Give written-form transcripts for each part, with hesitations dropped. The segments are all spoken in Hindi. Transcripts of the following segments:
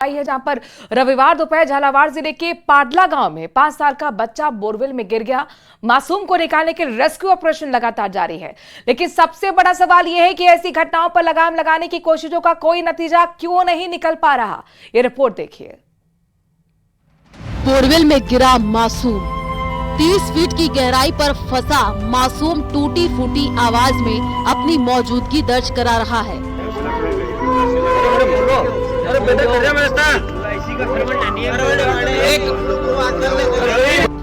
आई है, जहां पर रविवार दोपहर झालावाड़ जिले के पाडला गांव में 5 साल का बच्चा बोरवेल में गिर गया। मासूम को निकालने के रेस्क्यू ऑपरेशन लगातार जारी है, लेकिन सबसे बड़ा सवाल यह है कि ऐसी घटनाओं पर लगाम लगाने की कोशिशों का कोई नतीजा क्यों नहीं निकल पा रहा। ये रिपोर्ट देखिए। बोरवेल में गिरा मासूम, 30 फीट की गहराई पर फंसा मासूम टूटी फूटी आवाज में अपनी मौजूदगी दर्ज करा रहा है।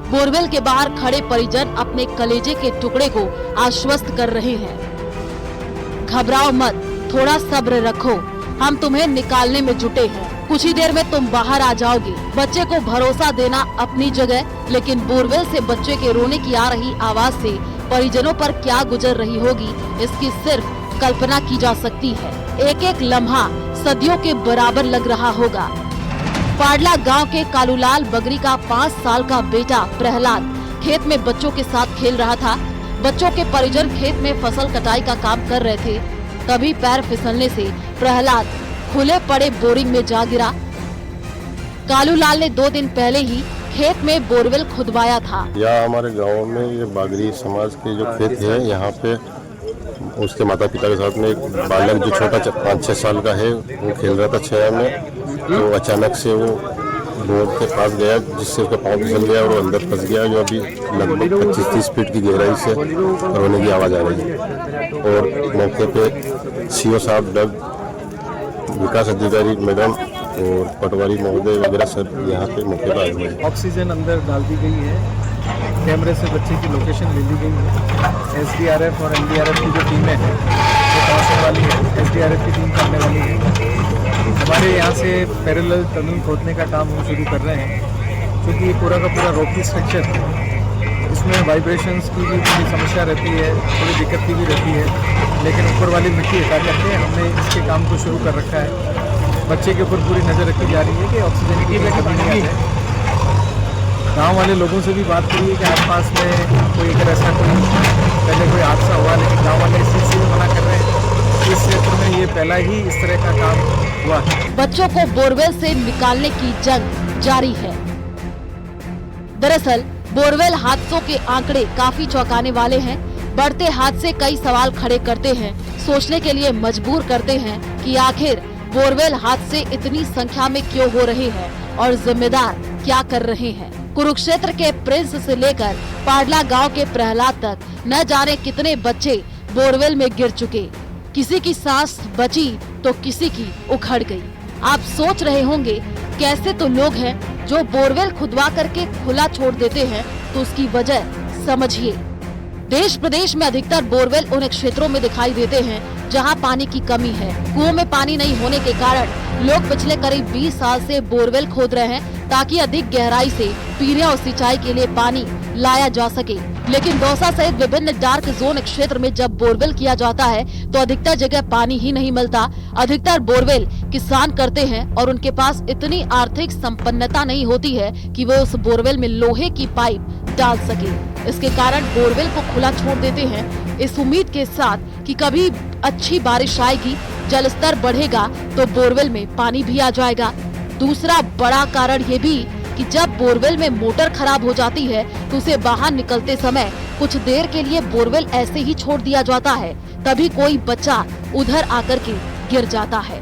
बोरवेल के बाहर खड़े परिजन अपने कलेजे के टुकड़े को आश्वस्त कर रहे हैं। घबराओ मत, थोड़ा सब्र रखो, हम तुम्हें निकालने में जुटे हैं, कुछ ही देर में तुम बाहर आ जाओगे। बच्चे को भरोसा देना अपनी जगह, लेकिन बोरवेल से बच्चे के रोने की आ रही आवाज से परिजनों पर क्या गुजर रही होगी, इसकी सिर्फ कल्पना की जा सकती है। एक एक लम्हा सदियों के बराबर लग रहा होगा। पाडला गांव के कालूलाल बगरी का 5 साल का बेटा प्रहलाद खेत में बच्चों के साथ खेल रहा था। बच्चों के परिजन खेत में फसल कटाई का काम कर रहे थे, तभी पैर फिसलने से प्रहलाद खुले पड़े बोरिंग में जा गिरा। कालूलाल ने 2 दिन पहले ही खेत में बोरवेल खुदवाया था। यह हमारे गांव में ये बागरी समाज के जो खेत है, यहाँ पे उसके माता पिता के साथ में एक बालक जो छोटा 5-6 साल का है, वो खेल रहा था छाया में। तो अचानक से वो बोर के पास गया, जिससे उसका पाँव फिसल गया और वो अंदर फंस गया, जो अभी लगभग 25-30 फीट की गहराई से रोने की आवाज़ आ रही है। और मौके पे सीओ साहब, डग, विकास अधिकारी मैडम और पटवारी महोदय वगैरह सब यहाँ पे मौके पर आए हुए हैं। ऑक्सीजन अंदर डाल दी गई है, कैमरे से बच्चे की लोकेशन ले ली गई है। एसडीआरएफ और एनडीआरएफ की जो टीमें हैं वो पहुँचने वाली है, एसडीआरएफ की टीम करने वाली है। हमारे यहाँ से पैरेलल टनल खोदने का काम हम शुरू कर रहे हैं, क्योंकि पूरा का पूरा रॉकी स्ट्रक्चर है, इसमें वाइब्रेशंस की भी थोड़ी समस्या रहती है, थोड़ी दिक्कत की भी रहती है, लेकिन ऊपर वाली मिट्टी हटा करके हमने इसके काम को शुरू कर रखा है। बच्चे के ऊपर पूरी नज़र रखी जा रही है कि ऑक्सीजन की कमी नहीं आ जाए। गाँव वाले लोगों से भी बात करिए कि आसपास में कोई अगर ऐसा कोई पहले कोई हादसा हुआ, लेकिन गाँव वाले इस चीज़ से भी मना कर रहे हैं। इस क्षेत्र में ये पहला ही इस तरह का काम हुआ है। बच्चों को बोरवेल से निकालने की जंग जारी है। दरअसल बोरवेल हादसों के आंकड़े काफी चौंकाने वाले हैं। बढ़ते हादसे कई सवाल खड़े करते हैं, सोचने के लिए मजबूर करते हैं कि आखिर बोरवेल हादसे इतनी संख्या में क्यों हो रहे हैं और जिम्मेदार क्या कर रहे हैं। कुरुक्षेत्र के प्रिंस से लेकर पाडला गांव के प्रहलाद तक न जाने कितने बच्चे बोरवेल में गिर चुके। किसी की सांस बची तो किसी की उखड़ गई। आप सोच रहे होंगे कैसे तो लोग हैं जो बोरवेल खुदवा करके खुला छोड़ देते हैं, तो उसकी वजह समझिए। देश प्रदेश में अधिकतर बोरवेल उन क्षेत्रों में दिखाई देते हैं जहां पानी की कमी है। कुओं में पानी नहीं होने के कारण लोग पिछले करीब 20 साल से बोरवेल खोद रहे हैं, ताकि अधिक गहराई से पीने और सिंचाई के लिए पानी लाया जा सके। लेकिन दौसा सहित विभिन्न डार्क जोन क्षेत्र में जब बोरवेल किया जाता है तो अधिकतर जगह पानी ही नहीं मिलता। अधिकतर बोरवेल किसान करते हैं और उनके पास इतनी आर्थिक संपन्नता नहीं होती है कि वो उस बोरवेल में लोहे की पाइप डाल सके। इसके कारण बोरवेल को खुला छोड़ देते हैं, इस उम्मीद के साथ कि कभी अच्छी बारिश आएगी, जल स्तर बढ़ेगा तो बोरवेल में पानी भी आ जाएगा। दूसरा बड़ा कारण ये भी कि जब बोरवेल में मोटर खराब हो जाती है तो उसे बाहर निकलते समय कुछ देर के लिए बोरवेल ऐसे ही छोड़ दिया जाता है, तभी कोई बच्चा उधर आकर के गिर जाता है।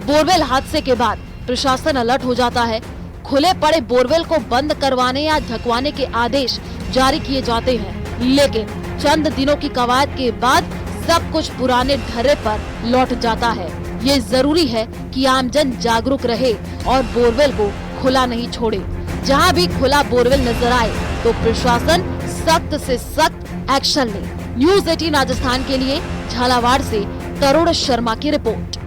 बोरवेल हादसे के बाद प्रशासन अलर्ट हो जाता है। खुले पड़े बोरवेल को बंद करवाने या ढकवाने के आदेश जारी किए जाते हैं, लेकिन चंद दिनों की कवायद के बाद सब कुछ पुराने ढर्रे पर लौट जाता है। ये जरूरी है कि आमजन जागरूक रहे और बोरवेल को खुला नहीं छोड़े। जहां भी खुला बोरवेल नजर आए तो प्रशासन सख्त से सख्त एक्शन ले। न्यूज़ 18 राजस्थान के लिए झालावाड़ से तरुण शर्मा की रिपोर्ट।